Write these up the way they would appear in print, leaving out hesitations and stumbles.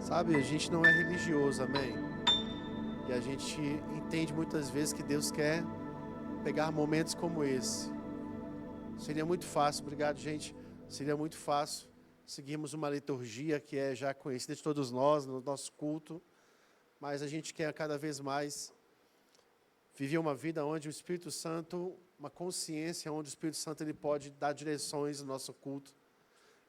Sabe, a gente não é religioso, amém? E a gente entende muitas vezes que Deus quer pegar momentos como esse. Seria muito fácil, obrigado, gente. Seria muito fácil seguirmos uma liturgia que é já conhecida de todos nós, no nosso culto, mas a gente quer cada vez mais viver uma vida onde o Espírito Santo, uma consciência onde o Espírito Santo ele pode dar direções no nosso culto.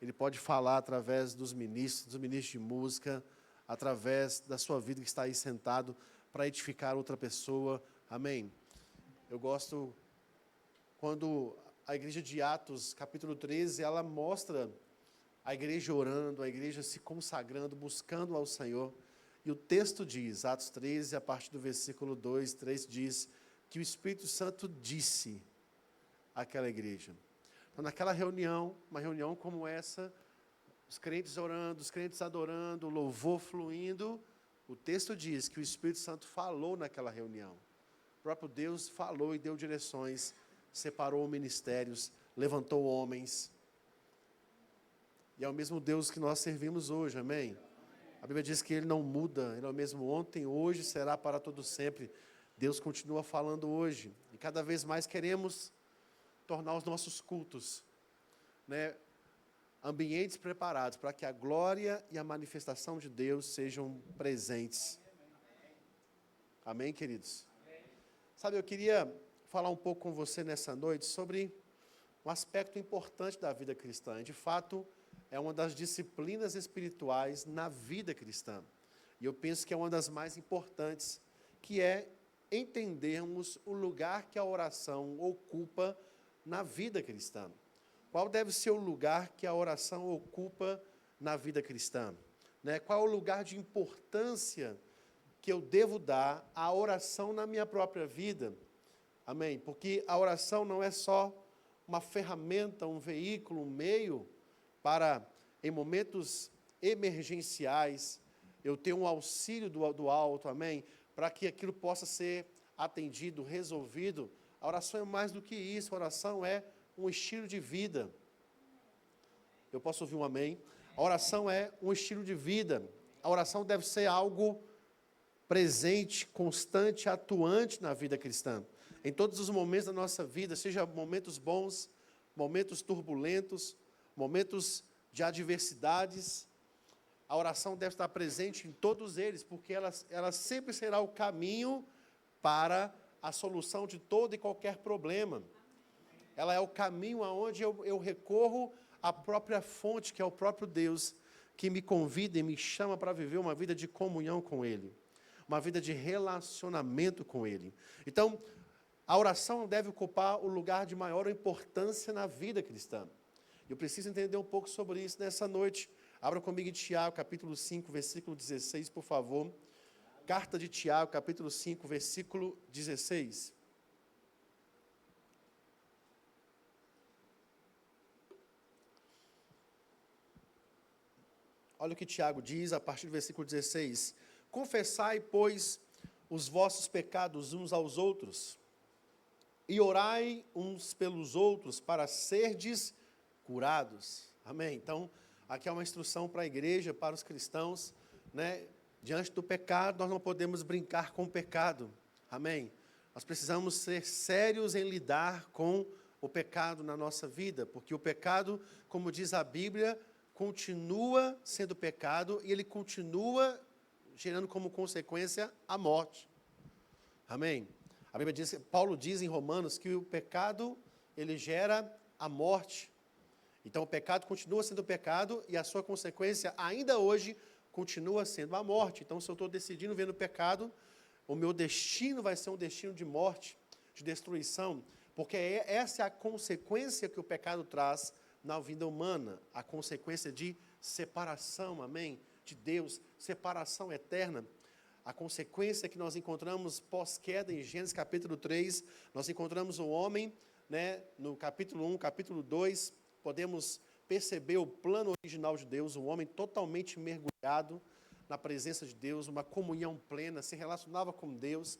Ele pode falar através dos ministros de música, através da sua vida que está aí sentado para edificar outra pessoa. Amém? Eu gosto quando a igreja de Atos, capítulo 13, ela mostra a igreja orando, a igreja se consagrando, buscando ao Senhor. E o texto diz, Atos 13, a partir do versículo 2, 3, diz que o Espírito Santo disse àquela igreja. Então, naquela reunião, uma reunião como essa, os crentes orando, os crentes adorando, o louvor fluindo, o texto diz que o Espírito Santo falou naquela reunião. O próprio Deus falou e deu direções, separou ministérios, levantou homens. E é o mesmo Deus que nós servimos hoje, amém? A Bíblia diz que Ele não muda, Ele é o mesmo ontem, hoje, será para todo sempre. Deus continua falando hoje. E cada vez mais queremos tornar os nossos cultos, né, ambientes preparados para que a glória e a manifestação de Deus sejam presentes. Amém, queridos? Sabe, eu queria falar um pouco com você nessa noite sobre um aspecto importante da vida cristã. De fato, é uma das disciplinas espirituais na vida cristã. E eu penso que é uma das mais importantes, que é entendermos o lugar que a oração ocupa na vida cristã. Qual deve ser o lugar que a oração ocupa na vida cristã? Né? Qual é o lugar de importância que eu devo dar à oração na minha própria vida? Amém? Porque a oração não é só uma ferramenta, um veículo, um meio para, em momentos emergenciais, eu ter um auxílio do alto, amém? Para que aquilo possa ser atendido, resolvido. A oração é mais do que isso, a oração é um estilo de vida. Eu posso ouvir um amém? A oração é um estilo de vida. A oração deve ser algo presente, constante, atuante na vida cristã. Em todos os momentos da nossa vida, seja momentos bons, momentos turbulentos, momentos de adversidades, a oração deve estar presente em todos eles, porque ela sempre será o caminho para a solução de todo e qualquer problema. Ela é o caminho aonde eu recorro à própria fonte, que é o próprio Deus, que me convida e me chama para viver uma vida de comunhão com Ele, uma vida de relacionamento com Ele. Então, a oração deve ocupar o lugar de maior importância na vida cristã. Eu preciso entender um pouco sobre isso nessa noite. Abra comigo em Tiago, capítulo 5, versículo 16, por favor. Carta de Tiago, capítulo 5, versículo 16. Olha o que Tiago diz a partir do versículo 16. Confessai, pois, os vossos pecados uns aos outros, e orai uns pelos outros, para serdes curados. Amém? Então, aqui é uma instrução para a igreja, para os cristãos, né? Diante do pecado, nós não podemos brincar com o pecado. Amém? Nós precisamos ser sérios em lidar com o pecado na nossa vida, porque o pecado, como diz a Bíblia, continua sendo pecado e ele continua gerando como consequência a morte. Amém? A Bíblia diz, Paulo diz em Romanos que o pecado, ele gera a morte. Então, o pecado continua sendo pecado e a sua consequência, ainda hoje, continua sendo a morte. Então, se eu estou decidindo ver no pecado, o meu destino vai ser um destino de morte, de destruição, porque essa é a consequência que o pecado traz na vida humana, a consequência de separação, amém? De Deus, separação eterna. A consequência que nós encontramos pós-queda em Gênesis capítulo 3, nós encontramos o homem, né, no capítulo 1, capítulo 2, podemos perceber o plano original de Deus, um homem totalmente mergulhado na presença de Deus, uma comunhão plena, se relacionava com Deus,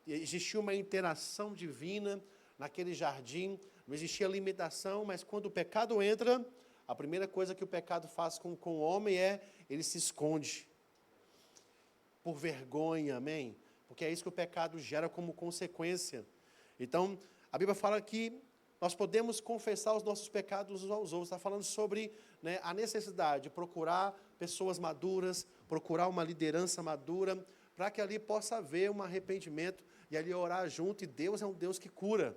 existia uma interação divina naquele jardim, não existia limitação, mas quando o pecado entra, a primeira coisa que o pecado faz com o homem é, ele se esconde. por vergonha, amém? Porque é isso que o pecado gera como consequência. Então, a Bíblia fala que nós podemos confessar os nossos pecados uns aos outros. Está falando sobre, né, a necessidade de procurar pessoas maduras, procurar uma liderança madura, para que ali possa haver um arrependimento e ali orar junto. E Deus é um Deus que cura.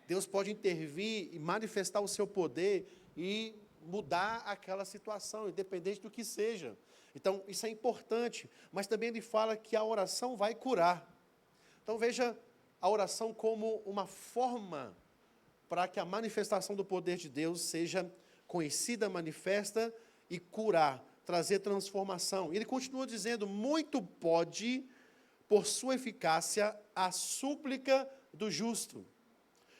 Deus pode intervir e manifestar o seu poder e mudar aquela situação, independente do que seja. Então, isso é importante, mas também ele fala que a oração vai curar. Então, veja a oração como uma forma para que a manifestação do poder de Deus seja conhecida, manifesta e curar, trazer transformação. E ele continua dizendo, muito pode, por sua eficácia, a súplica do justo.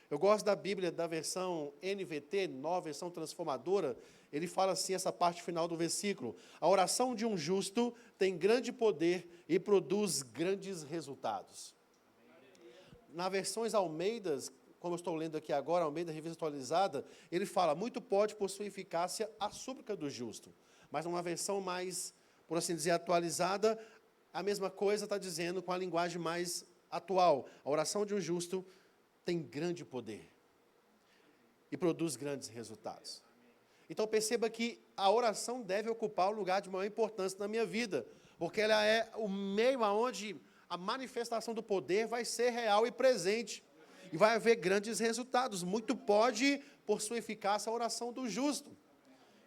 Eu gosto da Bíblia, da versão NVT, nova versão transformadora. Ele fala assim, essa parte final do versículo: a oração de um justo tem grande poder e produz grandes resultados. Na versões Almeidas, como eu estou lendo aqui agora, Almeida Revista Atualizada, ele fala, muito pode por sua eficácia a súplica do justo. Mas numa versão mais, por assim dizer, atualizada, a mesma coisa está dizendo com a linguagem mais atual. A oração de um justo tem grande poder e produz grandes resultados. Então perceba que a oração deve ocupar o lugar de maior importância na minha vida, porque ela é o meio aonde a manifestação do poder vai ser real e presente, e vai haver grandes resultados. Muito pode, por sua eficácia, a oração do justo.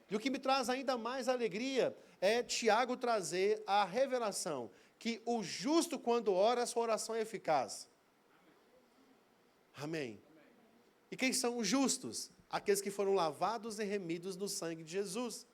E o que me traz ainda mais alegria é Tiago trazer a revelação que o justo, quando ora, a sua oração é eficaz. Amém. E quem são os justos? Aqueles que foram lavados e remidos no sangue de Jesus.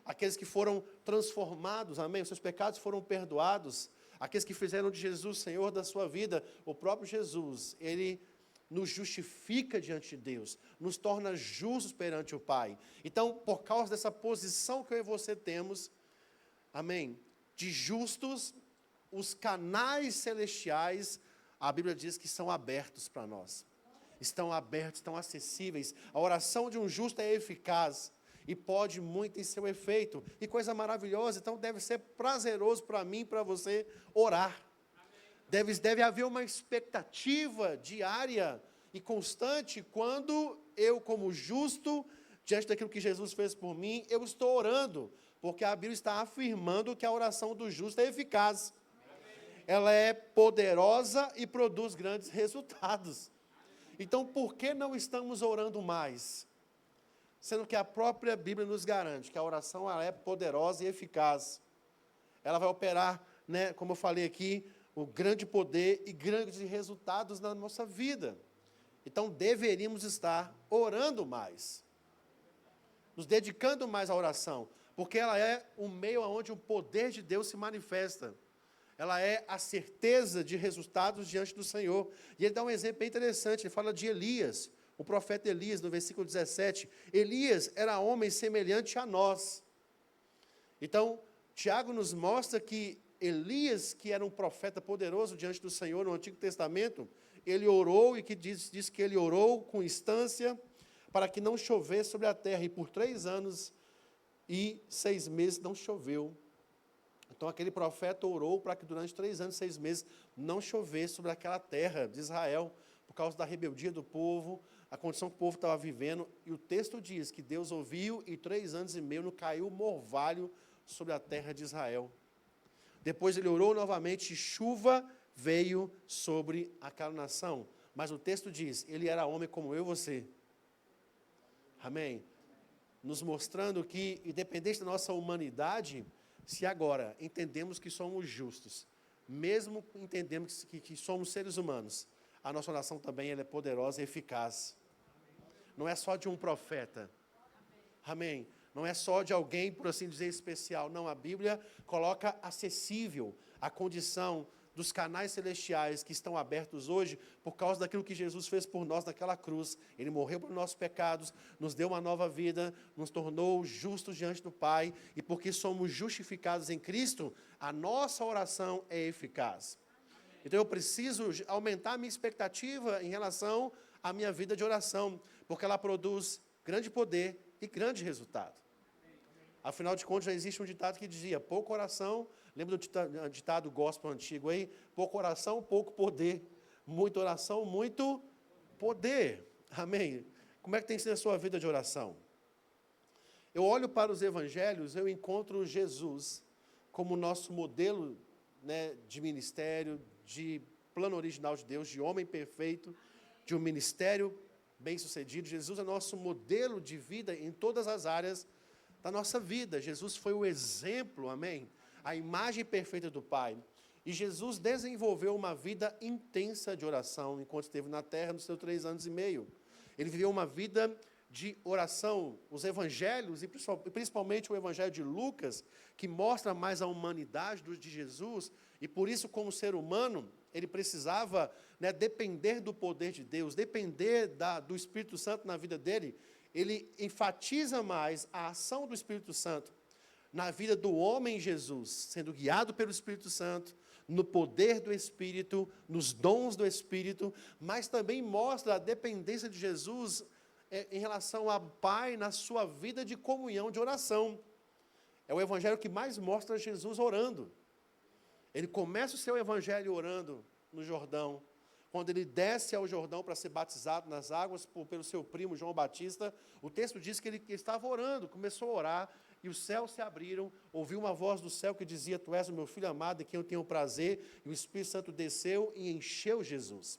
Aqueles que foram transformados, amém? Os seus pecados foram perdoados. Aqueles que fizeram de Jesus Senhor da sua vida. O próprio Jesus, Ele nos justifica diante de Deus, nos torna justos perante o Pai. Então, por causa dessa posição que eu e você temos, amém, de justos, os canais celestiais, a Bíblia diz que são abertos para nós. Estão abertos, estão acessíveis. A oração de um justo é eficaz e pode muito em seu efeito. E coisa maravilhosa, então deve ser prazeroso para mim e para você orar. Deve haver uma expectativa diária e constante quando eu, como justo, diante daquilo que Jesus fez por mim, eu estou orando, porque a Bíblia está afirmando que a oração do justo é eficaz. Ela é poderosa e produz grandes resultados. Então, por que não estamos orando mais? Sendo que a própria Bíblia nos garante que a oração ela é poderosa e eficaz. Ela vai operar, né, como eu falei aqui, o grande poder e grandes resultados na nossa vida. Então, deveríamos estar orando mais, nos dedicando mais à oração, porque ela é o meio onde o poder de Deus se manifesta. Ela é a certeza de resultados diante do Senhor. E ele dá um exemplo bem interessante, ele fala de Elias, o profeta Elias, no versículo 17. Elias era homem semelhante a nós. Então, Tiago nos mostra que Elias, que era um profeta poderoso diante do Senhor no Antigo Testamento, ele orou, e que diz que ele orou com instância para que não chovesse sobre a terra, e por 3 anos e 6 meses não choveu. Então aquele profeta orou para que durante 3 anos e 6 meses não chovesse sobre aquela terra de Israel, por causa da rebeldia do povo, a condição que o povo estava vivendo, e o texto diz que Deus ouviu, e 3 anos e meio não caiu morvalho sobre a terra de Israel. Depois ele orou novamente, e chuva veio sobre aquela nação. Mas o texto diz, ele era homem como eu e você. Amém? Nos mostrando que, independente da nossa humanidade, se agora entendemos que somos justos, mesmo entendemos que somos seres humanos, a nossa oração também ela é poderosa e eficaz. Não é só de um profeta. Amém? Não é só de alguém, por assim dizer, especial. Não, a Bíblia coloca acessível a condição dos canais celestiais que estão abertos hoje por causa daquilo que Jesus fez por nós naquela cruz. Ele morreu por nossos pecados, nos deu uma nova vida, nos tornou justos diante do Pai, e porque somos justificados em Cristo, a nossa oração é eficaz. Então eu preciso aumentar a minha expectativa em relação à minha vida de oração, porque ela produz grande poder e grande resultado. Afinal de contas, já existe um ditado que dizia, pouca oração, lembra do ditado gospel antigo aí? Pouca oração, pouco poder. Muita oração, muito poder. Amém? Como é que tem sido a sua vida de oração? Eu olho para os evangelhos, eu encontro Jesus como nosso modelo, né, de ministério, de plano original de Deus, de homem perfeito, de um ministério bem-sucedido. Jesus é nosso modelo de vida em todas as áreas da nossa vida. Jesus foi o exemplo, amém? A imagem perfeita do Pai. E Jesus desenvolveu uma vida intensa de oração enquanto esteve na terra nos seus 3 anos e meio. Ele viveu uma vida de oração. Os evangelhos, e principalmente o evangelho de Lucas, que mostra mais a humanidade de Jesus, e por isso, como ser humano, ele precisava, né, depender do poder de Deus, depender do Espírito Santo na vida dele. Ele enfatiza mais a ação do Espírito Santo na vida do homem Jesus, sendo guiado pelo Espírito Santo, no poder do Espírito, nos dons do Espírito, mas também mostra a dependência de Jesus em relação ao Pai na sua vida de comunhão, de oração. É o evangelho que mais mostra Jesus orando. Ele começa o seu evangelho orando no Jordão. Quando ele desce ao Jordão para ser batizado nas águas pelo seu primo João Batista, o texto diz que ele estava orando, começou a orar, e os céus se abriram, ouviu uma voz do céu que dizia, tu és o meu filho amado, em quem eu tenho prazer, e o Espírito Santo desceu e encheu Jesus.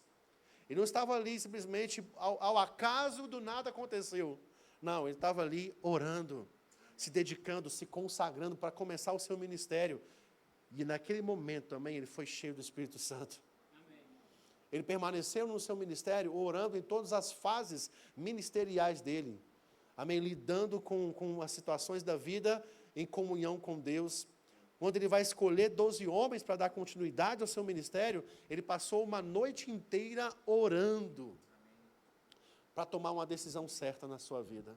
Ele não estava ali simplesmente ao acaso do nada aconteceu. Não, ele estava ali orando, se dedicando, se consagrando para começar o seu ministério. E naquele momento também ele foi cheio do Espírito Santo. Ele permaneceu no seu ministério, orando em todas as fases ministeriais dele. Amém? Lidando com as situações da vida em comunhão com Deus. Quando ele vai escolher 12 homens para dar continuidade ao seu ministério, ele passou uma noite inteira orando para tomar uma decisão certa na sua vida.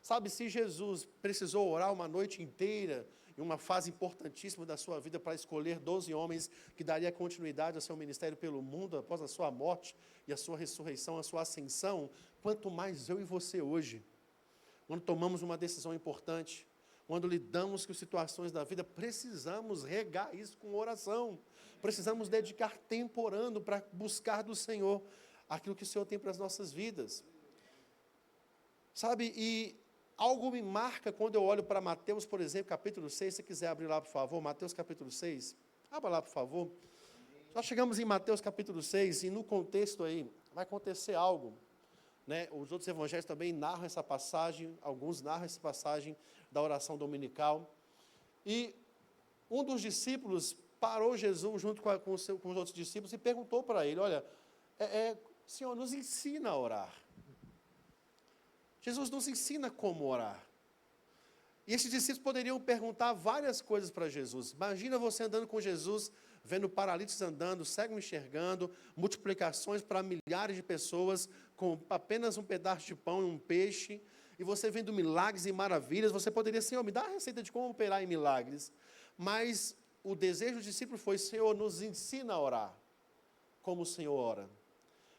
Sabe, se Jesus precisou orar uma noite inteira, em uma fase importantíssima da sua vida, para escolher 12 homens que daria continuidade ao seu ministério pelo mundo, após a sua morte e a sua ressurreição, a sua ascensão, quanto mais eu e você hoje, quando tomamos uma decisão importante, quando lidamos com situações da vida, precisamos regar isso com oração, precisamos dedicar tempo orando para buscar do Senhor aquilo que o Senhor tem para as nossas vidas. Sabe, e algo me marca quando eu olho para Mateus, por exemplo, capítulo 6, se você quiser abrir lá, por favor, Mateus capítulo 6, abra lá, por favor. Nós chegamos em Mateus capítulo 6, e no contexto aí, vai acontecer algo, né? Os outros evangelhos também narram essa passagem, alguns narram essa passagem da oração dominical, e um dos discípulos parou Jesus junto com os outros discípulos e perguntou para ele, olha, Senhor, nos ensina a orar. Jesus nos ensina como orar. E esses discípulos poderiam perguntar várias coisas para Jesus. Imagina você andando com Jesus, vendo paralíticos andando, cegos enxergando, multiplicações para milhares de pessoas, com apenas um pedaço de pão e um peixe, e você vendo milagres e maravilhas. Você poderia, Senhor, me dá a receita de como operar em milagres. Mas o desejo do discípulo foi, Senhor, nos ensina a orar, como o Senhor ora.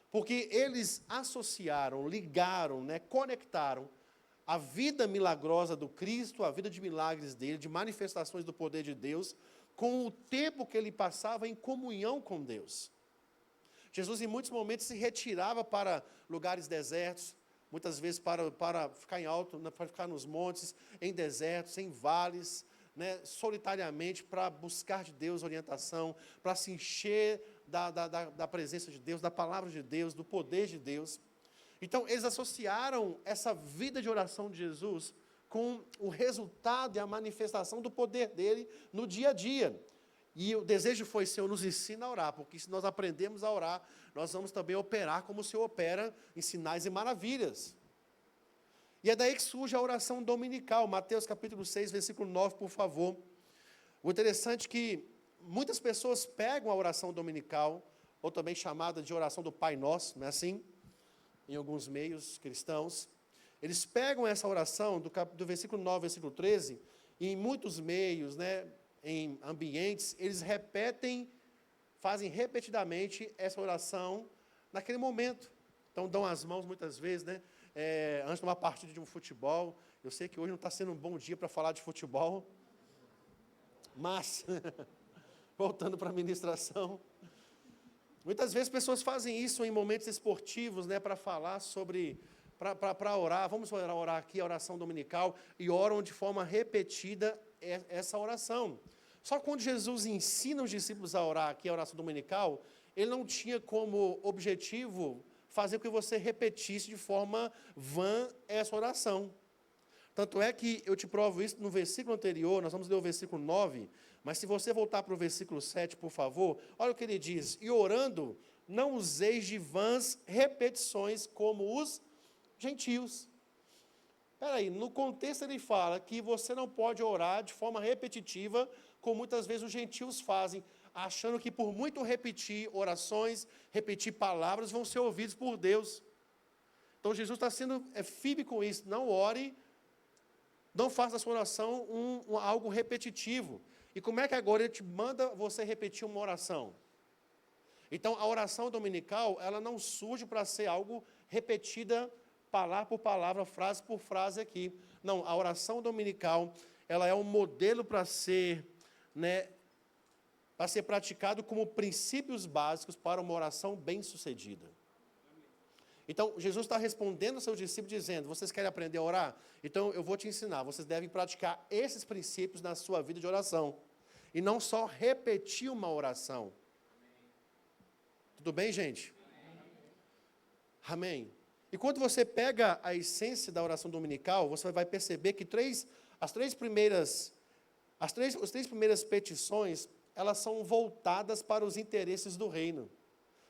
Porque eles associaram, ligaram, né, conectaram a vida milagrosa do Cristo, a vida de milagres dele, de manifestações do poder de Deus, com o tempo que ele passava em comunhão com Deus. Jesus, em muitos momentos, se retirava para lugares desertos, muitas vezes para ficar em alto, para ficar nos montes, em desertos, em vales, né, solitariamente, para buscar de Deus orientação, para se encher da presença de Deus, da palavra de Deus, do poder de Deus. Então, eles associaram essa vida de oração de Jesus com o resultado e a manifestação do poder dele no dia a dia. E o desejo foi, Senhor, nos ensina a orar, porque se nós aprendemos a orar, nós vamos também operar como o Senhor opera em sinais e maravilhas. E é daí que surge a oração dominical, Mateus capítulo 6, versículo 9, por favor. O interessante é que muitas pessoas pegam a oração dominical, ou também chamada de oração do Pai Nosso, não é assim? Em alguns meios cristãos. Eles pegam essa oração do versículo 9, versículo 13, e em muitos meios, né, em ambientes, eles fazem repetidamente essa oração naquele momento. Então, dão as mãos muitas vezes, né? Antes de uma partida de um futebol, Eu sei que hoje não está sendo um bom dia para falar de futebol, mas, voltando para a ministração, muitas vezes pessoas fazem isso em momentos esportivos, né, para falar sobre, para orar. Vamos orar aqui, a oração dominical, e oram de forma repetida essa oração. Só que quando Jesus ensina os discípulos a orar aqui, a oração dominical, ele não tinha como objetivo fazer com que você repetisse de forma vã essa oração. Tanto é que eu te provo isso no versículo anterior, nós vamos ler o versículo 9, mas se você voltar para o versículo 7, por favor, olha o que ele diz: e orando, não useis de vãs repetições como os gentios. Espera aí, no contexto ele fala que você não pode orar de forma repetitiva, como muitas vezes os gentios fazem, achando que por muito repetir orações, repetir palavras, vão ser ouvidos por Deus. Então Jesus está sendo firme com isso, não ore, não faça da sua oração algo repetitivo. E como é que agora ele te manda você repetir uma oração? Então, a oração dominical, ela não surge para ser algo repetida, palavra por palavra, frase por frase aqui. Não, a oração dominical, ela é um modelo para ser, para ser praticado como princípios básicos para uma oração bem-sucedida. Então, Jesus está respondendo aos seus discípulos dizendo: vocês querem aprender a orar? Então, eu vou te ensinar. Vocês devem praticar esses princípios na sua vida de oração. E não só repetir uma oração. Tudo bem, gente? Amém. E quando você pega a essência da oração dominical, você vai perceber que as três primeiras petições, elas são voltadas para os interesses do reino.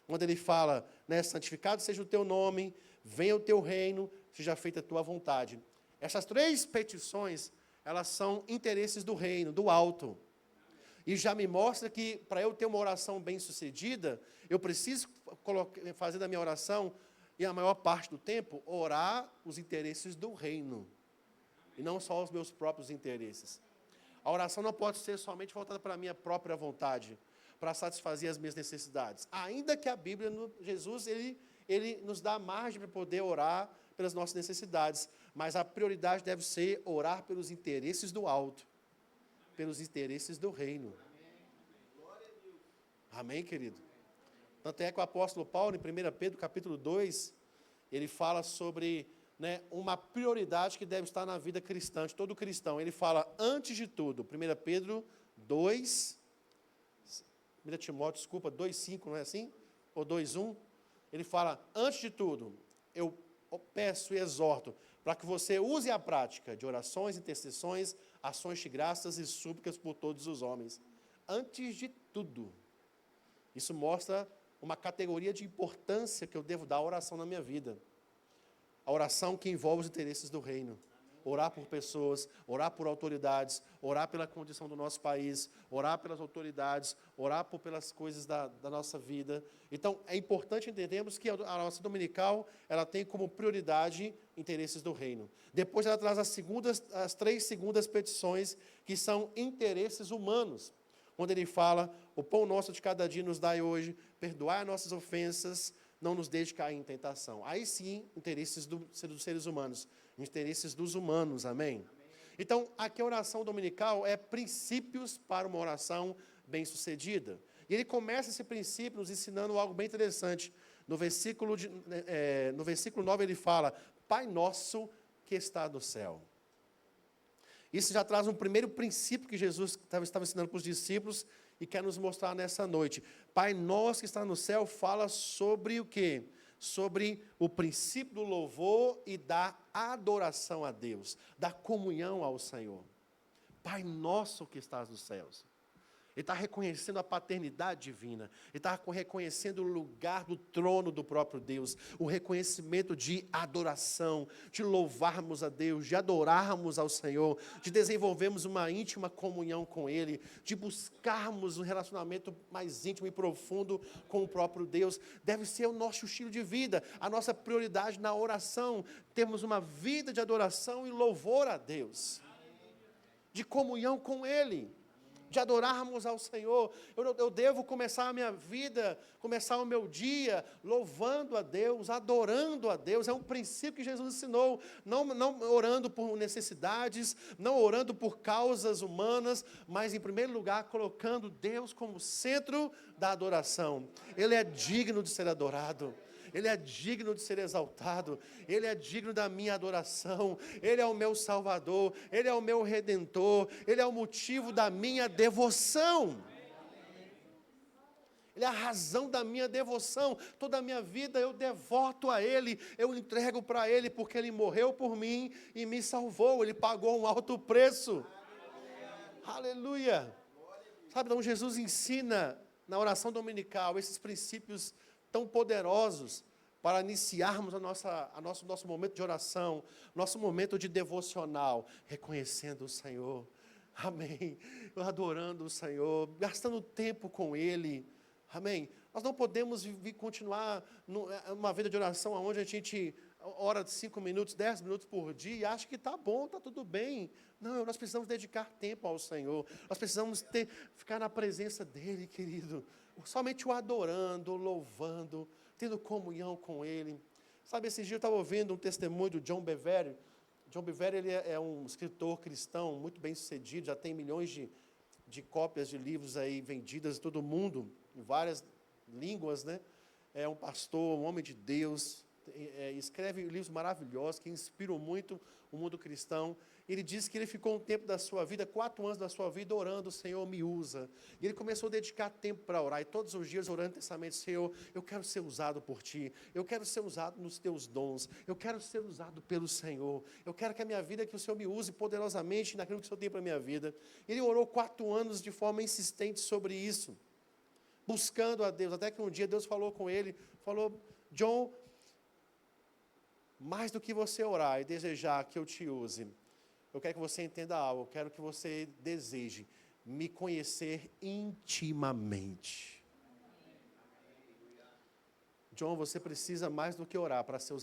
Quando ele fala, santificado seja o teu nome, venha o teu reino, seja feita a tua vontade. Essas 3 petições, elas são interesses do reino, do alto. E já me mostra que, para eu ter uma oração bem-sucedida, eu preciso fazer da minha oração, e a maior parte do tempo, orar os interesses do reino. E não só os meus próprios interesses. A oração não pode ser somente voltada para a minha própria vontade, para satisfazer as minhas necessidades. Ainda que a Bíblia, Jesus, ele nos dá margem para poder orar pelas nossas necessidades. Mas a prioridade deve ser orar pelos interesses do alto, pelos interesses do reino. Amém, querido? Tanto é que o apóstolo Paulo, em 1 Pedro, capítulo 2, ele fala sobre uma prioridade que deve estar na vida cristã, de todo cristão. Ele fala, antes de tudo, 1 Pedro 2, 1 Timóteo, 2,5, não é assim? Ou 2,1? Ele fala, antes de tudo, eu peço e exorto para que você use a prática de orações, intercessões, ações de graças e súplicas por todos os homens. Antes de tudo. Isso mostra uma categoria de importância que eu devo dar à oração na minha vida. A oração que envolve os interesses do reino. Orar por pessoas, orar por autoridades, orar pela condição do nosso país, orar pelas autoridades, orar pelas coisas da nossa vida. Então, é importante entendermos que a oração dominical, ela tem como prioridade interesses do reino. Depois ela traz as 3 segundas petições, que são interesses humanos. Quando ele fala, o pão nosso de cada dia nos dai hoje, perdoai as nossas ofensas, não nos deixe cair em tentação. Aí sim, interesses dos seres humanos, interesses dos humanos, amém? Então, aqui a oração dominical é princípios para uma oração bem-sucedida. E ele começa esse princípio nos ensinando algo bem interessante. No versículo 9 ele fala, Pai nosso que está no céu. Isso já traz um primeiro princípio que Jesus estava ensinando para os discípulos e quer nos mostrar nessa noite. Pai nosso que está no céu fala sobre o quê? Sobre o princípio do louvor e da adoração a Deus, da comunhão ao Senhor. Pai nosso que estás nos céus. Ele está reconhecendo a paternidade divina. Ele está reconhecendo o lugar do trono do próprio Deus. O reconhecimento de adoração, de louvarmos a Deus, de adorarmos ao Senhor, de desenvolvermos uma íntima comunhão com Ele, de buscarmos um relacionamento mais íntimo e profundo com o próprio Deus. Deve ser o nosso estilo de vida, a nossa prioridade na oração. Temos uma vida de adoração e louvor a Deus, de comunhão com Ele. de adorarmos ao Senhor. Eu devo começar a minha vida, começar o meu dia louvando a Deus, adorando a Deus. É um princípio que Jesus ensinou, não orando por necessidades, não orando por causas humanas, mas em primeiro lugar colocando Deus como centro da adoração. Ele é digno de ser adorado. Ele é digno de ser exaltado, Ele é digno da minha adoração, Ele é o meu Salvador, Ele é o meu Redentor, Ele é o motivo da minha devoção. Ele é a razão da minha devoção. Toda a minha vida eu devoto a Ele, eu entrego para Ele, porque Ele morreu por mim e me salvou, Ele pagou um alto preço. Aleluia! Sabe, então Jesus ensina na oração dominical esses princípios tão poderosos para iniciarmos nosso momento de oração, nosso momento de devocional, reconhecendo o Senhor, amém, adorando o Senhor, gastando tempo com Ele, amém. Nós não podemos continuar numa vida de oração onde a gente ora 5 minutos, 10 minutos por dia e acha que está bom, está tudo bem. Não, nós precisamos dedicar tempo ao Senhor, nós precisamos ficar na presença dEle, querido, somente o adorando, louvando, tendo comunhão com Ele. Sabe, esses dias eu estava ouvindo um testemunho do John Bevere. John Bevere, ele é um escritor cristão muito bem sucedido, já tem milhões de cópias de livros aí vendidas em todo o mundo, em várias línguas, né? É um pastor, um homem de Deus, escreve livros maravilhosos que inspiram muito o mundo cristão. Ele disse que ele ficou um tempo da sua vida, 4 anos da sua vida, orando: Senhor, me usa. E ele começou a dedicar tempo para orar, e todos os dias orando intensamente: Senhor, eu quero ser usado por Ti, eu quero ser usado nos Teus dons, eu quero ser usado pelo Senhor, eu quero que a minha vida, que o Senhor me use poderosamente naquilo que o Senhor tem para a minha vida. Ele orou 4 anos de forma insistente sobre isso, buscando a Deus, até que um dia Deus falou com ele, falou: John, mais do que você orar e desejar que eu te use, eu quero que você entenda algo, eu quero que você deseje me conhecer intimamente. John, você precisa mais do que orar para ser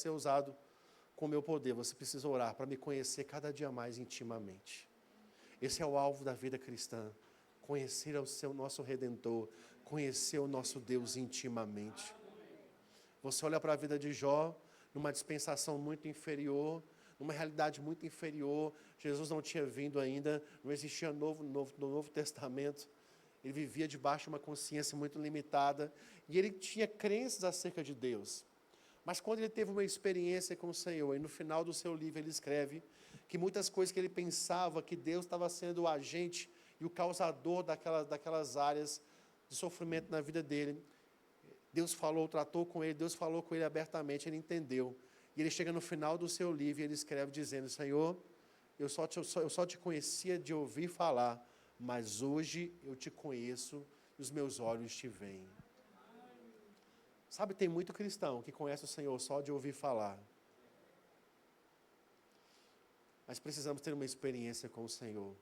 usado com o meu poder. Você precisa orar para me conhecer cada dia mais intimamente. Esse é o alvo da vida cristã. Conhecer o nosso Redentor, conhecer o nosso Deus intimamente. Você olha para a vida de Jó, numa dispensação muito inferior, numa realidade muito inferior. Jesus não tinha vindo ainda, não existia no Novo Testamento. Ele vivia debaixo de uma consciência muito limitada, e ele tinha crenças acerca de Deus. Mas quando ele teve uma experiência com o Senhor, e no final do seu livro ele escreve que muitas coisas que ele pensava que Deus estava sendo o agente e o causador daquelas áreas de sofrimento na vida dele, Deus tratou com ele, Deus falou com ele abertamente, ele entendeu. E ele chega no final do seu livro e ele escreve dizendo: Senhor, eu só te conhecia de ouvir falar, mas hoje eu te conheço e os meus olhos te veem. Sabe, tem muito cristão que conhece o Senhor só de ouvir falar. Mas precisamos ter uma experiência com o Senhor.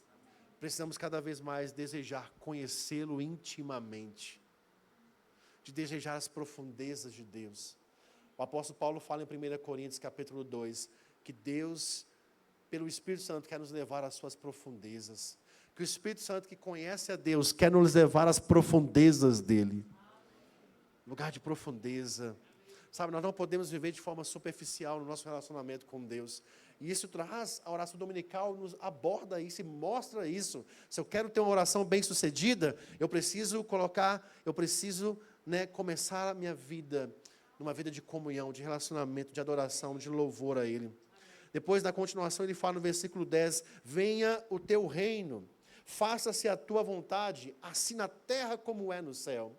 Precisamos cada vez mais desejar conhecê-lo intimamente, de desejar as profundezas de Deus. O apóstolo Paulo fala em 1 Coríntios capítulo 2, que Deus, pelo Espírito Santo, quer nos levar às suas profundezas. Que o Espírito Santo, que conhece a Deus, quer nos levar às profundezas dEle. Lugar de profundeza. Sabe, nós não podemos viver de forma superficial no nosso relacionamento com Deus. E isso traz, a oração dominical nos aborda isso e mostra isso. Se eu quero ter uma oração bem sucedida, eu preciso começar a minha vida numa vida de comunhão, de relacionamento, de adoração, de louvor a Ele. Depois, na continuação, ele fala no versículo 10, venha o teu reino, faça-se a tua vontade, assim na terra como é no céu.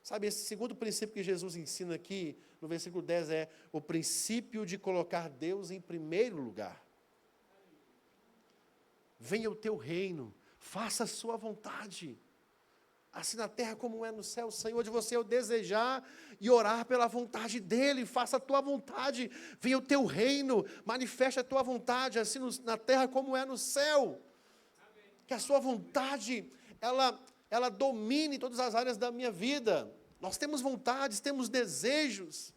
Sabe, esse segundo princípio que Jesus ensina aqui, no versículo 10, é o princípio de colocar Deus em primeiro lugar. Venha o teu reino, faça a sua vontade, assim na terra como é no céu. Senhor, de você eu desejar e orar pela vontade dEle, faça a tua vontade, venha o teu reino, manifeste a tua vontade, assim na terra como é no céu. Que a sua vontade, ela domine todas as áreas da minha vida. Nós temos vontades, temos desejos.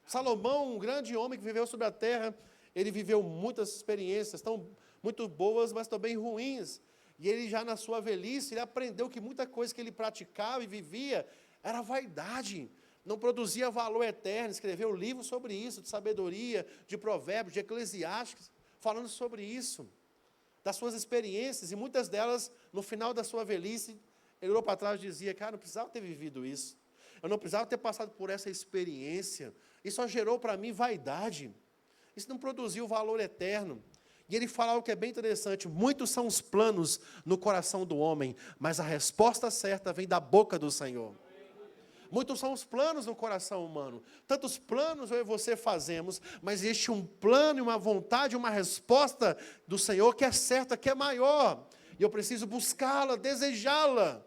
Salomão, um grande homem que viveu sobre a terra, ele viveu muitas experiências, muito boas, mas também ruins. E ele já na sua velhice, ele aprendeu que muita coisa que ele praticava e vivia era vaidade. Não produzia valor eterno. Escreveu livros sobre isso, de sabedoria, de provérbios, de Eclesiastes, falando sobre isso. Das suas experiências, e muitas delas, no final da sua velhice, ele olhou para trás e dizia, cara, não precisava ter vivido isso. Eu não precisava ter passado por essa experiência. Isso só gerou para mim vaidade. Isso não produziu valor eterno. E ele fala algo que é bem interessante. Muitos são os planos no coração do homem, mas a resposta certa vem da boca do Senhor. Muitos são os planos no coração humano. Tantos planos eu e você fazemos, mas existe um plano e uma vontade, uma resposta do Senhor que é certa, que é maior. E eu preciso buscá-la, desejá-la.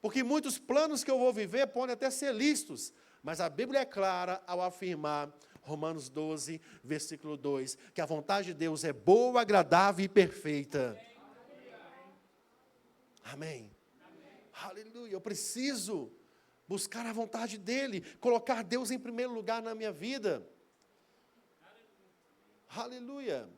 Porque muitos planos que eu vou viver podem até ser lícitos, mas a Bíblia é clara ao afirmar, Romanos 12, versículo 2, que a vontade de Deus é boa, agradável e perfeita. Amém. Aleluia. Eu preciso buscar a vontade dEle, colocar Deus em primeiro lugar na minha vida. Aleluia.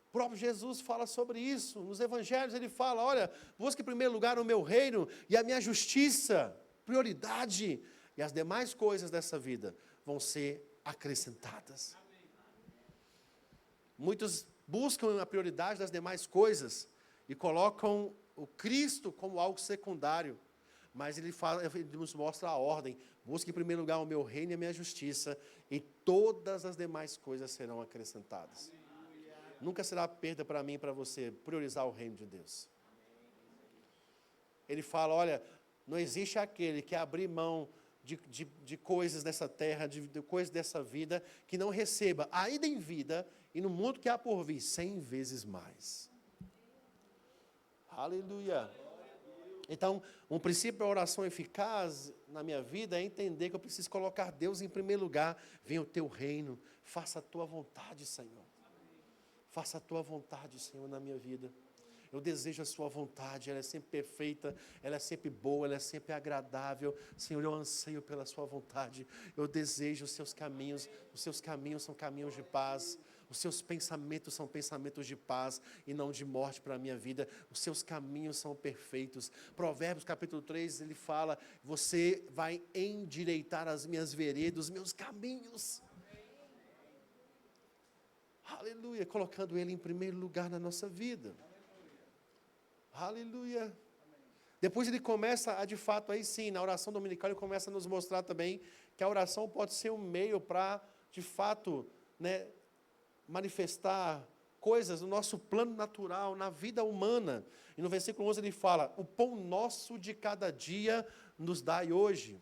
O próprio Jesus fala sobre isso. Nos evangelhos ele fala, olha, busque em primeiro lugar o meu reino e a minha justiça, prioridade. E as demais coisas dessa vida vão ser acrescentadas. Muitos buscam a prioridade das demais coisas e colocam o Cristo como algo secundário. Mas ele nos mostra a ordem. Busque em primeiro lugar o meu reino e a minha justiça, e todas as demais coisas serão acrescentadas. Nunca será perda para mim e para você priorizar o reino de Deus. Ele fala, olha, não existe aquele que abrir mão de coisas dessa terra, de coisas dessa vida, que não receba, ainda em vida, e no mundo que há por vir, 100 vezes mais. Aleluia. Então, um princípio da oração eficaz na minha vida é entender que eu preciso colocar Deus em primeiro lugar. Venha o teu reino, faça a tua vontade, Senhor. Faça a tua vontade, Senhor, na minha vida. Eu desejo a sua vontade, ela é sempre perfeita, ela é sempre boa, ela é sempre agradável. Senhor, eu anseio pela sua vontade. Eu desejo os seus caminhos são caminhos de paz. Os seus pensamentos são pensamentos de paz e não de morte para a minha vida. Os seus caminhos são perfeitos. Provérbios capítulo 3, ele fala, você vai endireitar as minhas veredas, os meus caminhos. Aleluia, colocando Ele em primeiro lugar na nossa vida. Aleluia. Depois ele começa a, de fato, aí sim, na oração dominical, ele começa a nos mostrar também que a oração pode ser um meio para, de fato, manifestar coisas no nosso plano natural, na vida humana. E no versículo 11 ele fala, o pão nosso de cada dia nos dai hoje.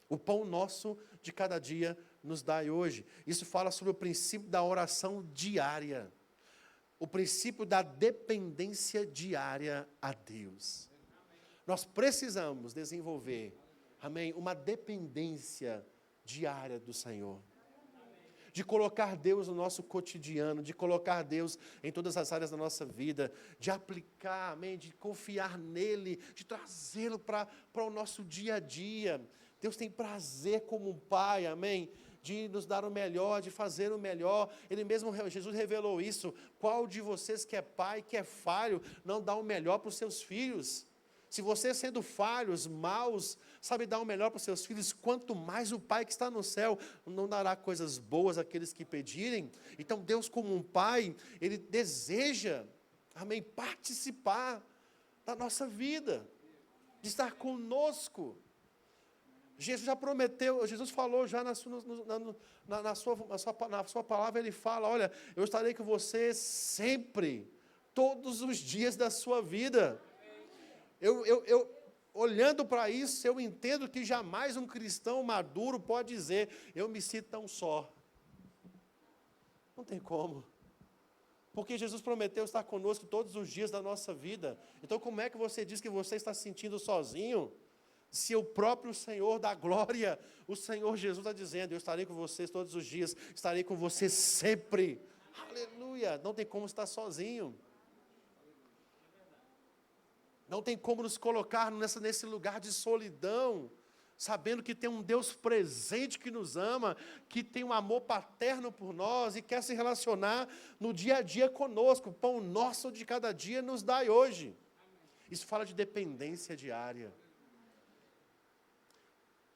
O pão nosso de cada dia nos dai hoje. Isso fala sobre o princípio da oração diária. O princípio da dependência diária a Deus. Nós precisamos desenvolver, amém, uma dependência diária do Senhor. De colocar Deus no nosso cotidiano, de colocar Deus em todas as áreas da nossa vida, de aplicar, amém, de confiar nele, de trazê-lo para o nosso dia a dia. Deus tem prazer como um pai, amém, de nos dar o melhor, de fazer o melhor. Ele mesmo, Jesus revelou isso. Qual de vocês que é pai, que é falho, não dá o melhor para os seus filhos? Se você sendo falhos, maus, sabe dar o melhor para os seus filhos, quanto mais o Pai que está no céu não dará coisas boas àqueles que pedirem. Então Deus como um Pai, Ele deseja, amém, participar da nossa vida, de estar conosco. Jesus já prometeu, Jesus falou já na sua palavra, Ele fala, olha, eu estarei com você sempre, todos os dias da sua vida. Eu olhando para isso, eu entendo que jamais um cristão maduro pode dizer, eu me sinto tão só. Não tem como. Porque Jesus prometeu estar conosco todos os dias da nossa vida. Então como é que você diz que você está se sentindo sozinho? Se o próprio Senhor da glória, o Senhor Jesus está dizendo, eu estarei com vocês todos os dias, estarei com vocês sempre. Aleluia, não tem como estar sozinho. Não tem como nos colocar nesse lugar de solidão, sabendo que tem um Deus presente que nos ama, que tem um amor paterno por nós e quer se relacionar no dia a dia conosco. O pão nosso de cada dia nos dai hoje. Isso fala de dependência diária.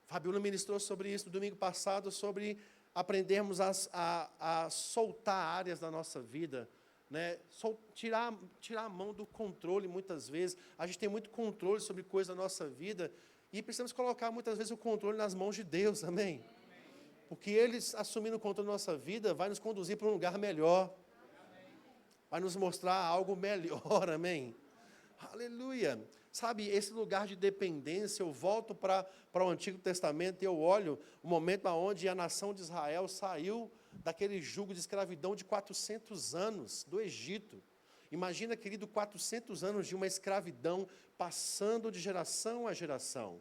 Fabiola ministrou sobre isso no domingo passado, sobre aprendermos a soltar áreas da nossa vida, né? Tirar a mão do controle muitas vezes. A gente tem muito controle sobre coisas da nossa vida e precisamos colocar muitas vezes o controle nas mãos de Deus, amém? Porque Ele, assumindo o controle da nossa vida, vai nos conduzir para um lugar melhor, vai nos mostrar algo melhor, amém? Aleluia! Sabe, esse lugar de dependência, eu volto para o Antigo Testamento e eu olho o momento onde a nação de Israel saiu daquele jugo de escravidão de 400 anos do Egito. Imagina, querido, 400 anos de uma escravidão passando de geração a geração.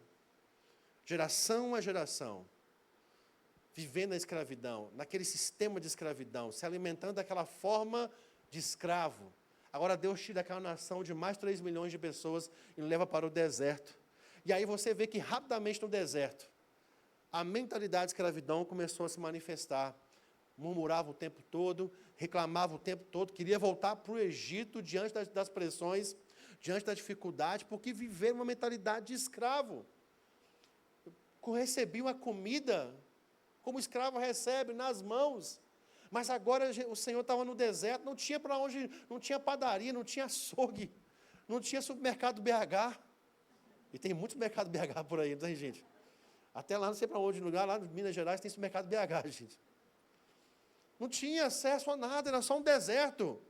Geração a geração. Vivendo a escravidão, naquele sistema de escravidão, se alimentando daquela forma de escravo. Agora Deus tira aquela nação de mais de 3 milhões de pessoas e leva para o deserto. E aí você vê que rapidamente no deserto, a mentalidade de escravidão começou a se manifestar. Murmurava o tempo todo, reclamava o tempo todo, queria voltar para o Egito diante das pressões, diante da dificuldade, porque viveram uma mentalidade de escravo. Recebiam a comida como o escravo recebe, nas mãos. Mas agora o Senhor estava no deserto, não tinha para onde, não tinha padaria, não tinha açougue, não tinha supermercado BH. E tem muitos mercados BH por aí, não tem, gente? Até lá, não sei para onde, lugar lá em Minas Gerais tem supermercado BH, gente. Não tinha acesso a nada, era só um deserto.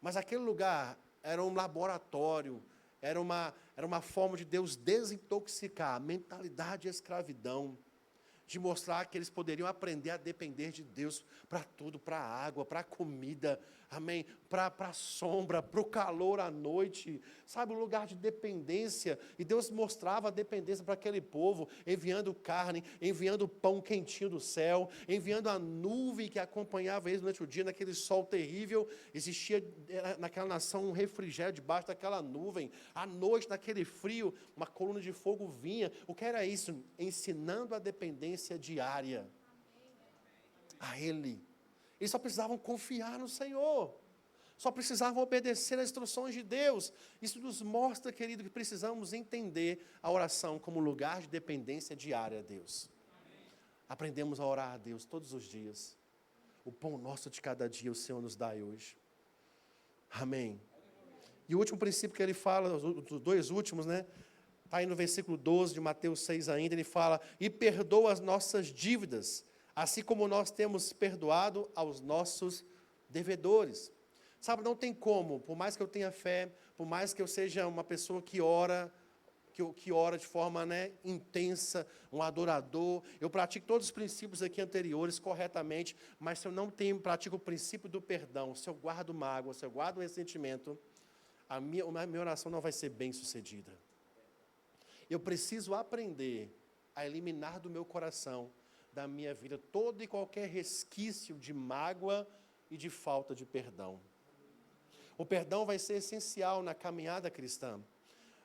Mas aquele lugar era um laboratório, era uma forma de Deus desintoxicar a mentalidade de escravidão, de mostrar que eles poderiam aprender a depender de Deus para tudo, para a água, para a comida, amém? Para a sombra, para o calor à noite, sabe, um lugar de dependência. E Deus mostrava a dependência para aquele povo, enviando carne, enviando pão quentinho do céu, enviando a nuvem que acompanhava eles durante o dia, naquele sol terrível. Existia naquela nação um refrigério debaixo daquela nuvem. À noite, naquele frio, uma coluna de fogo vinha. O que era isso? Ensinando a dependência diária a Ele. Eles só precisavam confiar no Senhor, só precisavam obedecer às instruções de Deus. Isso nos mostra, querido, que precisamos entender a oração como lugar de dependência diária a Deus. Aprendemos a orar a Deus todos os dias. O pão nosso de cada dia o Senhor nos dá hoje. Amém. E o último princípio que ele fala, os dois últimos, né? Está aí no versículo 12 de Mateus 6 ainda, ele fala: e perdoa as nossas dívidas, assim como nós temos perdoado aos nossos devedores. Sabe, não tem como, por mais que eu tenha fé, por mais que eu seja uma pessoa que ora, que ora de forma, né, intensa, um adorador, eu pratico todos os princípios aqui anteriores corretamente, mas se eu não pratico o princípio do perdão, se eu guardo mágoa, se eu guardo ressentimento, a minha oração não vai ser bem sucedida. Eu preciso aprender a eliminar do meu coração, da minha vida, todo e qualquer resquício de mágoa e de falta de perdão. O perdão vai ser essencial na caminhada cristã.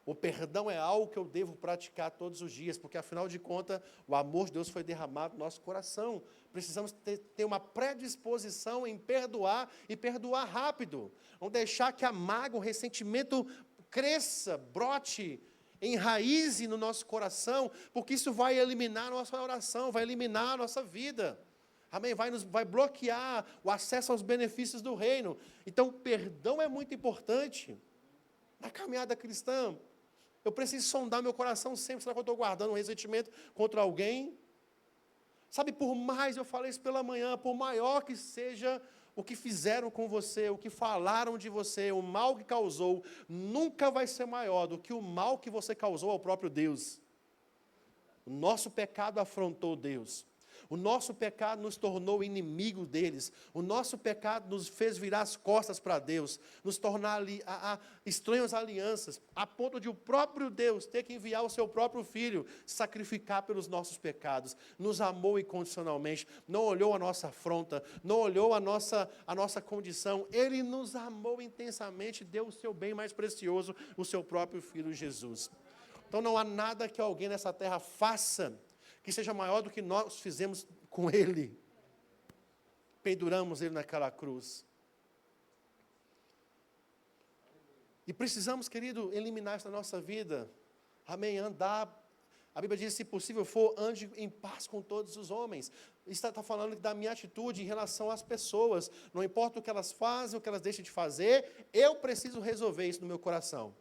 O perdão é algo que eu devo praticar todos os dias, porque, afinal de contas, o amor de Deus foi derramado no nosso coração. Precisamos ter uma predisposição em perdoar e perdoar rápido. Não deixar que a mágoa, o ressentimento cresça, brote, enraize no nosso coração, porque isso vai eliminar a nossa oração, vai eliminar a nossa vida. Amém? Vai bloquear o acesso aos benefícios do reino. Então, perdão é muito importante na caminhada cristã. Eu preciso sondar meu coração sempre. Será que eu estou guardando um ressentimento contra alguém? Sabe, por mais, eu falei isso pela manhã, por maior que seja o que fizeram com você, o que falaram de você, o mal que causou, nunca vai ser maior do que o mal que você causou ao próprio Deus. O nosso pecado afrontou Deus. O nosso pecado nos tornou inimigo deles. O nosso pecado nos fez virar as costas para Deus, nos tornar estranhas alianças, a ponto de o próprio Deus ter que enviar o seu próprio Filho, sacrificar pelos nossos pecados. Nos amou incondicionalmente, não olhou a nossa afronta, não olhou a nossa condição. Ele nos amou intensamente, deu o seu bem mais precioso, o seu próprio Filho Jesus. Então não há nada que alguém nessa terra faça que seja maior do que nós fizemos com Ele. Penduramos Ele naquela cruz. E precisamos, querido, eliminar isso da nossa vida. Amém? Andar. A Bíblia diz, se possível for, ande em paz com todos os homens. Isso está falando da minha atitude em relação às pessoas. Não importa o que elas fazem, o que elas deixam de fazer, eu preciso resolver isso no meu coração.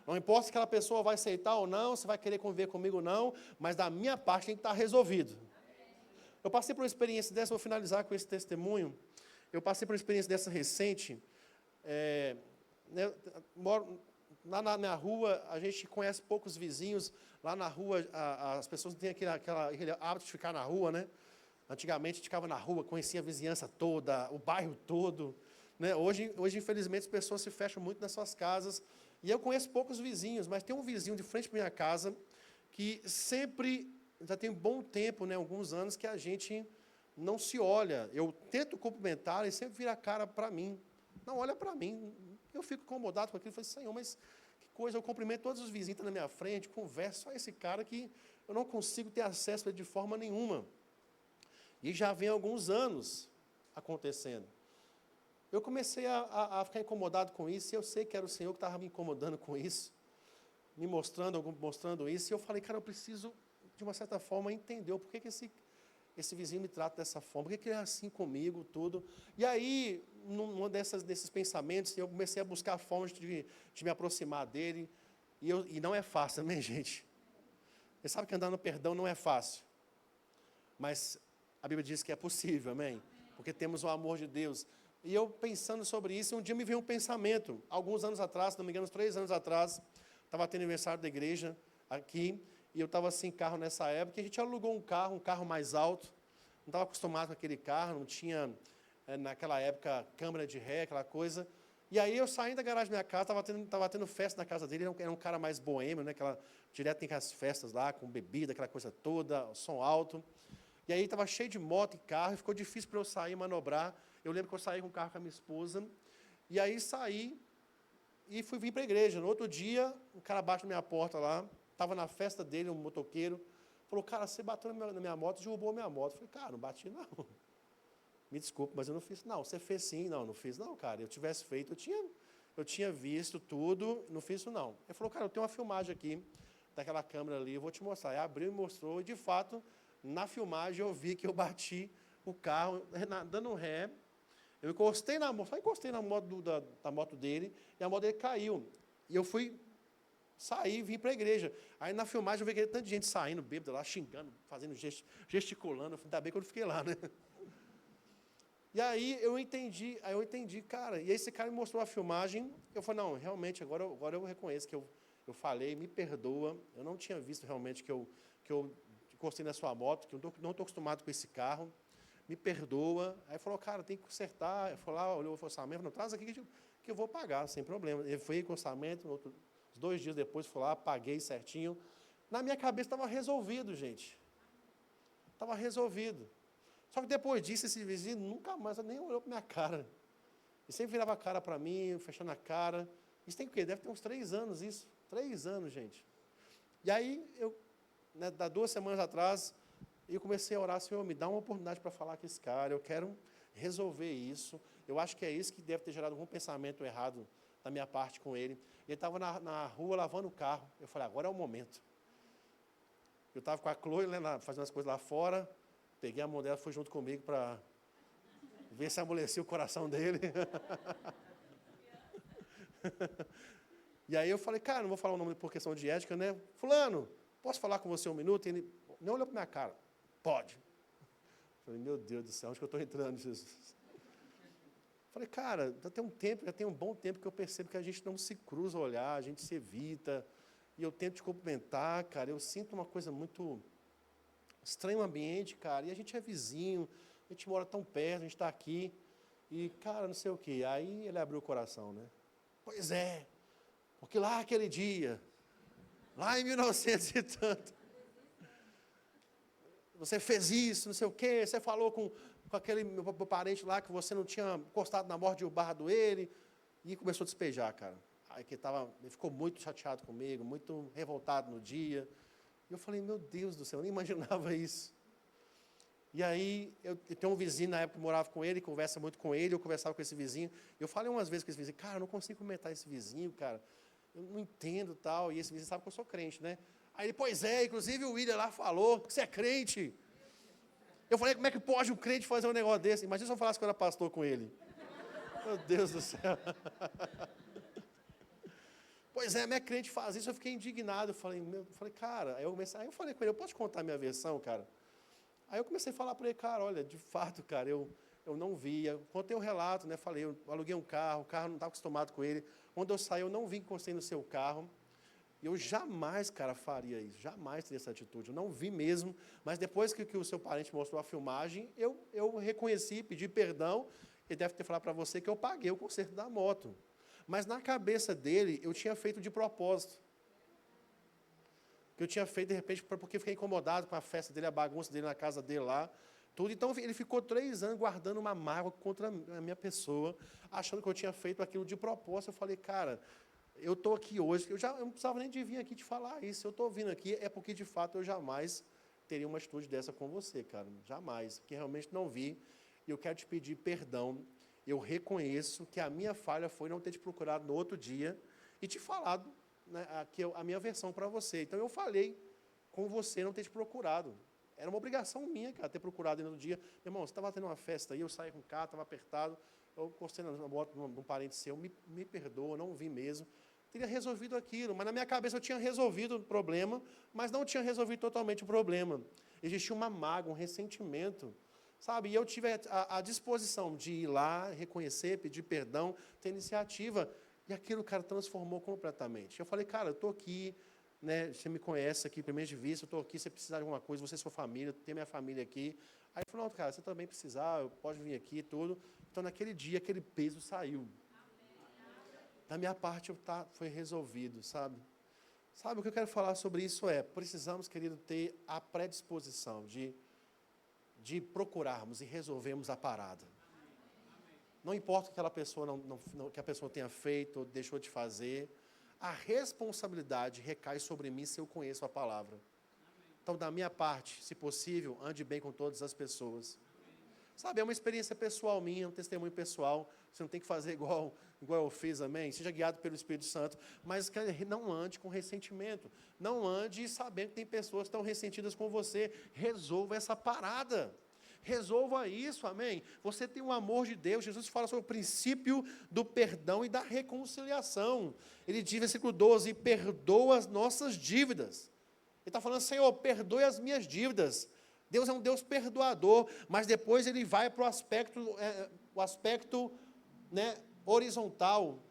Não importa se aquela pessoa vai aceitar ou não, se vai querer conviver comigo ou não, mas da minha parte tem que estar resolvido. Eu passei por uma experiência dessa, vou finalizar com esse testemunho. Eu passei por uma experiência dessa recente. Lá na minha rua, a gente conhece poucos vizinhos. Lá na rua, as pessoas não têm aquele hábito de ficar na rua, né? Antigamente, a gente ficava na rua, conhecia a vizinhança toda, o bairro todo. Né? Hoje, infelizmente, as pessoas se fecham muito nas suas casas. E eu conheço poucos vizinhos, mas tem um vizinho de frente para minha casa que sempre, já tem um bom tempo, né, alguns anos, que a gente não se olha. Eu tento cumprimentar e sempre vira a cara para mim. Não olha para mim. Eu fico incomodado com aquilo. Eu falei, Senhor, mas que coisa, eu cumprimento todos os vizinhos que estão na minha frente, converso, só esse cara que eu não consigo ter acesso a ele de forma nenhuma. E já vem alguns anos acontecendo. Eu comecei a ficar incomodado com isso, e eu sei que era o Senhor que estava me incomodando com isso, me mostrando isso, e eu falei, cara, eu preciso, de uma certa forma, entender o porquê que esse vizinho me trata dessa forma, por que ele é assim comigo, tudo. E aí, num desses pensamentos, eu comecei a buscar formas de me aproximar dele, e não é fácil, né, gente? Você sabe que andar no perdão não é fácil, mas a Bíblia diz que é possível, amém? Porque temos o amor de Deus. E eu pensando sobre isso, um dia me veio um pensamento. Alguns anos atrás, se não me engano, uns 3 anos atrás, estava tendo aniversário da igreja aqui, e eu estava sem carro nessa época, e a gente alugou um carro mais alto, não estava acostumado com aquele carro, não tinha, naquela época, câmera de ré, aquela coisa. E aí eu saindo da garagem da minha casa, estava tendo festa na casa dele, era um cara mais boêmio, né, direto tem aquelas festas lá, com bebida, aquela coisa toda, som alto. E aí estava cheio de moto e carro, e ficou difícil para eu sair e manobrar. Eu lembro que eu saí com o carro com a minha esposa, e aí saí e vim para a igreja. No outro dia, um cara bate na minha porta lá, estava na festa dele, um motoqueiro, falou, cara, você bateu na minha moto, derrubou a minha moto. Eu falei, cara, não bati não. Me desculpe, mas eu não fiz. Não, você fez sim. Não fiz não, cara. Eu tivesse feito, eu tinha visto tudo, não fiz isso não. Ele falou, cara, eu tenho uma filmagem aqui, daquela câmera ali, eu vou te mostrar. Aí abriu e mostrou, e de fato, na filmagem eu vi que eu bati o carro, dando um ré. Eu encostei na moto da moto dele, e a moto dele caiu. E eu saí, vim para a igreja. Aí na filmagem eu vi aquele tanto de gente saindo, bêbado lá, xingando, fazendo gesticulando. Ainda bem que eu não fiquei lá, né? E aí eu entendi, cara. E aí esse cara me mostrou a filmagem, eu falei, não, realmente, agora eu reconheço que eu falei, me perdoa. Eu não tinha visto realmente que eu encostei na sua moto, que eu não estou acostumado com esse carro. Me perdoa. Aí falou, cara, tem que consertar. Ele falou lá, olhou o orçamento, não, traz aqui que eu vou pagar, sem problema. Ele foi com o orçamento, uns 2 dias depois, foi lá, paguei certinho. Na minha cabeça estava resolvido, gente. Estava resolvido. Só que depois disso, esse vizinho nunca mais nem olhou para minha cara. Ele sempre virava a cara para mim, fechando a cara. Isso tem o quê? Deve ter uns 3 anos isso. 3 anos, gente. E aí, há 2 semanas atrás, eu comecei a orar, Senhor, me dá uma oportunidade para falar com esse cara, eu quero resolver isso. Eu acho que é isso que deve ter gerado algum pensamento errado da minha parte com ele. Ele estava na rua lavando o carro. Eu falei, agora é o momento. Eu estava com a Chloe, né, fazendo as coisas lá fora, peguei a mão dela, foi junto comigo para ver se amolecia o coração dele. E aí eu falei, cara, não vou falar o nome por questão de ética, né? Fulano, posso falar com você 1 minuto? E ele não olhou para minha cara. Pode. Eu falei, meu Deus do céu, onde que eu estou entrando, Jesus? Falei, cara, já tem um bom tempo que eu percebo que a gente não se cruza o olhar, a gente se evita, e eu tento te cumprimentar, cara, eu sinto uma coisa muito estranha no ambiente, cara, e a gente é vizinho, a gente mora tão perto, a gente está aqui, e, cara, não sei o quê. Aí ele abriu o coração, né? Pois é, porque lá aquele dia, lá em 1900 e tanto, você fez isso, não sei o quê, você falou com aquele meu parente lá que você não tinha encostado na morte de barra do ele, e começou a despejar, cara. que ele ficou muito chateado comigo, muito revoltado no dia. E eu falei, meu Deus do céu, eu nem imaginava isso. E aí, eu tenho um vizinho na época que morava com ele, conversa muito com ele, eu conversava com esse vizinho. Eu falei umas vezes com esse vizinho, cara, eu não consigo comentar esse vizinho, cara. Eu não entendo tal. E esse vizinho sabe que eu sou crente, né? Aí ele, pois é, inclusive o William lá falou que você é crente. Eu falei, como é que pode um crente fazer um negócio desse? Imagina se eu falasse que eu era pastor com ele. Meu Deus do céu. Pois é, minha crente faz isso, eu fiquei indignado. Eu falei, cara, aí eu falei com ele, eu posso te contar a minha versão, cara? Aí eu comecei a falar para ele, cara, olha, de fato, cara, eu não via. Contei um relato, né? Falei, eu aluguei um carro, o carro não estava acostumado com ele. Quando eu saí, eu não vi que encostei no seu carro. E eu jamais, cara, faria isso, jamais teria essa atitude. Eu não vi mesmo, mas depois que o seu parente mostrou a filmagem, eu reconheci, pedi perdão. Ele deve ter falado para você que eu paguei o conserto da moto. Mas na cabeça dele, eu tinha feito de propósito. Que eu tinha feito, de repente, porque fiquei incomodado com a festa dele, a bagunça dele na casa dele lá, tudo. Então, ele ficou 3 anos guardando uma mágoa contra a minha pessoa, achando que eu tinha feito aquilo de propósito. Eu falei, cara, eu estou aqui hoje, eu não precisava nem de vir aqui te falar isso. Eu estou vindo aqui, é porque, de fato, eu jamais teria uma atitude dessa com você, cara. Jamais, porque realmente não vi. E eu quero te pedir perdão. Eu reconheço que a minha falha foi não ter te procurado no outro dia e te falado, né, a minha versão para você. Então, eu falei com você não ter te procurado. Era uma obrigação minha, cara, ter procurado no dia. Meu irmão, você estava tendo uma festa aí, eu saí com o carro, estava apertado, eu encostei na moto de um parente seu, me perdoa, não vi mesmo. Teria resolvido aquilo, mas na minha cabeça eu tinha resolvido o problema, mas não tinha resolvido totalmente o problema. Existia uma mágoa, um ressentimento, sabe? E eu tive a disposição de ir lá, reconhecer, pedir perdão, ter iniciativa. E aquilo, cara, transformou completamente. Eu falei, cara, eu estou aqui, né, você me conhece aqui, primeiro de vista, eu estou aqui, se você precisar de alguma coisa, você é sua família, tem minha família aqui. Aí ele falou, não, cara, você também precisar, pode vir aqui e tudo. Então, naquele dia, aquele peso saiu. Da minha parte, foi resolvido, sabe? Sabe, o que eu quero falar sobre isso precisamos, querido, ter a predisposição de procurarmos e resolvermos a parada. Não importa o que aquela pessoa, que a pessoa tenha feito ou deixou de fazer, a responsabilidade recai sobre mim se eu conheço a palavra. Então, da minha parte, se possível, ande bem com todas as pessoas. Sabe, é uma experiência pessoal minha, um testemunho pessoal. Você não tem que fazer igual eu fiz, amém? Seja guiado pelo Espírito Santo, mas não ande com ressentimento. Não ande sabendo que tem pessoas que estão ressentidas com você. Resolva essa parada. Resolva isso, amém? Você tem o amor de Deus. Jesus fala sobre o princípio do perdão e da reconciliação. Ele diz, versículo 12, perdoa as nossas dívidas. Ele está falando, Senhor, perdoe as minhas dívidas. Deus é um Deus perdoador, mas depois ele vai para o aspecto, né, horizontal.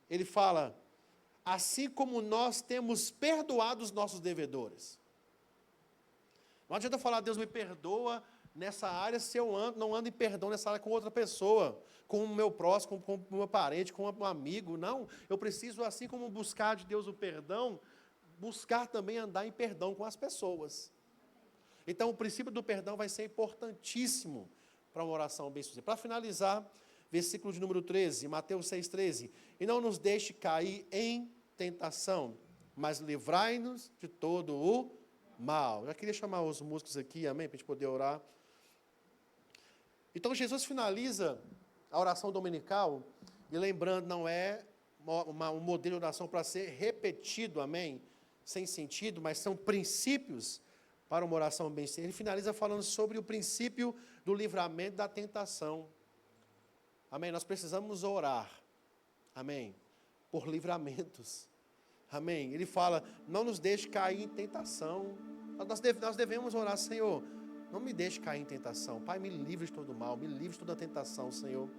Ele fala, assim como nós temos perdoado os nossos devedores. Não adianta falar, Deus me perdoa nessa área se eu não ando em perdão nessa área com outra pessoa, com o meu próximo, com o meu parente, com um amigo. Não, eu preciso, assim como buscar de Deus o perdão, buscar também andar em perdão com as pessoas. Então, o princípio do perdão vai ser importantíssimo para uma oração bem-sucedida. Para finalizar, versículo de número 13, Mateus 6,13. E não nos deixe cair em tentação, mas livrai-nos de todo o mal. Já queria chamar os músicos aqui, amém, para a gente poder orar. Então, Jesus finaliza a oração dominical, e lembrando, não é um modelo de oração para ser repetido, amém, sem sentido, mas são princípios para uma oração bem-sucedida. Ele finaliza falando sobre o princípio do livramento da tentação. Amém? Nós precisamos orar, amém, por livramentos. Amém? Ele fala, não nos deixe cair em tentação. Nós devemos orar, Senhor, não me deixe cair em tentação. Pai, me livre de todo mal, me livre de toda tentação, Senhor.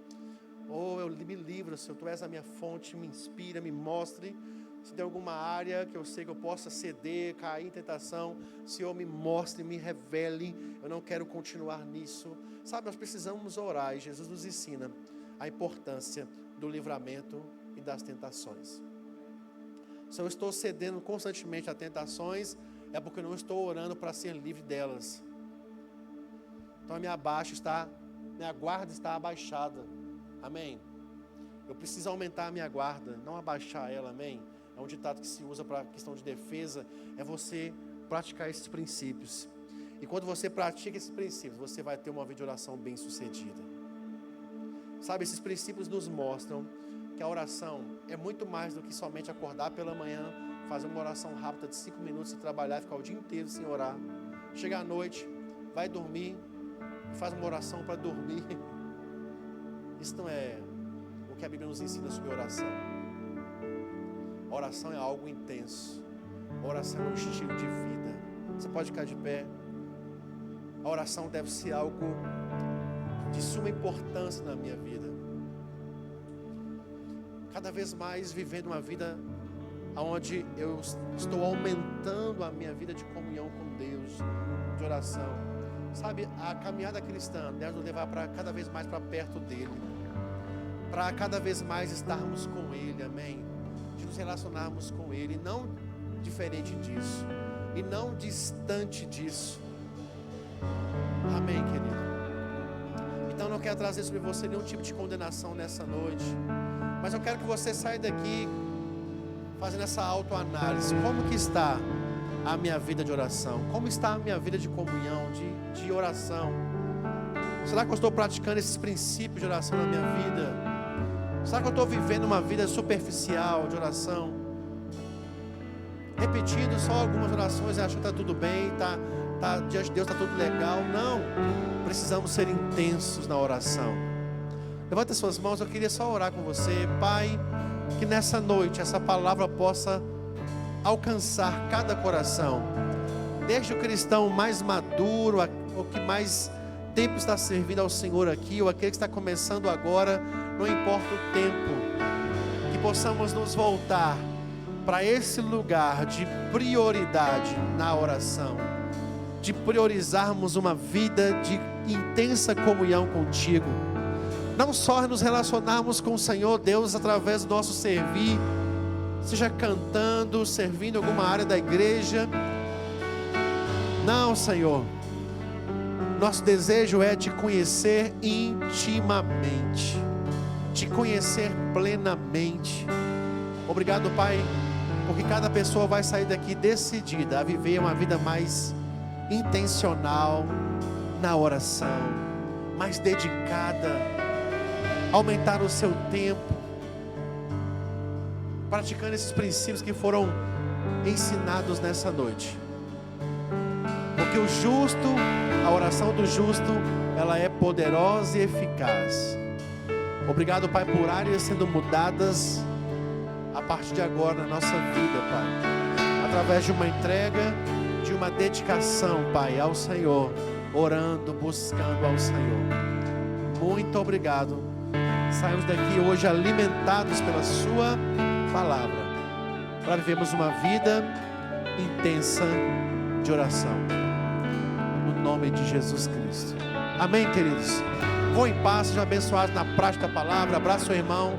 Me livra, Senhor, Tu és a minha fonte, me inspira, me mostre. Se tem alguma área que eu sei que eu possa ceder, cair em tentação, Senhor, me mostre, me revele. Eu não quero continuar nisso. Sabe, nós precisamos orar, e Jesus nos ensina a importância do livramento e das tentações. Se eu estou cedendo constantemente a tentações, é porque eu não estou orando para ser livre delas. Então a minha guarda está abaixada. Amém? Eu preciso aumentar a minha guarda, não abaixar ela, amém? É um ditado que se usa para a questão de defesa, é você praticar esses princípios. E quando você pratica esses princípios, você vai ter uma vida de oração bem sucedida. Sabe, esses princípios nos mostram que a oração é muito mais do que somente acordar pela manhã, fazer uma oração rápida de 5 minutos e trabalhar e ficar o dia inteiro sem orar. Chega à noite, vai dormir e faz uma oração para dormir. Isso não é o que a Bíblia nos ensina sobre oração. A oração é algo intenso. A oração é um estilo de vida. Você pode ficar de pé. A oração deve ser algo de suma importância na minha vida. Cada vez mais vivendo uma vida onde eu estou aumentando a minha vida de comunhão com Deus, de oração. Sabe, a caminhada cristã deve nos levar para cada vez mais para perto dEle, para cada vez mais estarmos com Ele, amém? De nos relacionarmos com Ele, não diferente disso, e não distante disso, amém, querido? Então não quero trazer sobre você nenhum tipo de condenação nessa noite, mas eu quero que você saia daqui fazendo essa autoanálise. Como que está a minha vida de oração? Como está a minha vida de comunhão, de oração? Será que eu estou praticando esses princípios de oração na minha vida? Será que eu estou vivendo uma vida superficial de oração? Repetindo só algumas orações e achando que está tudo bem, tá diante de Deus, está tudo legal. Não, precisamos ser intensos na oração. Levanta suas mãos, eu queria só orar com você. Pai, que nessa noite essa palavra possa alcançar cada coração, desde o cristão mais maduro, o que mais tempo está servindo ao Senhor aqui, ou aquele que está começando agora, não importa o tempo, que possamos nos voltar para esse lugar de prioridade na oração, de priorizarmos uma vida de intensa comunhão contigo, não só nos relacionarmos com o Senhor Deus através do nosso servir, seja cantando, servindo em alguma área da igreja. Não, Senhor, nosso desejo é te conhecer intimamente, te conhecer plenamente. Obrigado, Pai, porque cada pessoa vai sair daqui decidida a viver uma vida mais intencional na oração, mais dedicada, aumentar o seu tempo, praticando esses princípios que foram ensinados nessa noite. Porque o justo, a oração do justo, ela é poderosa e eficaz. Obrigado, Pai, por áreas sendo mudadas a partir de agora na nossa vida, Pai, através de uma entrega, de uma dedicação, Pai, ao Senhor, orando, buscando ao Senhor. Muito obrigado. Saímos daqui hoje alimentados pela sua palavra, para vivermos uma vida intensa de oração, no nome de Jesus Cristo. Amém, queridos? Vão em paz, sejam abençoados na prática da palavra. Abraça o irmão.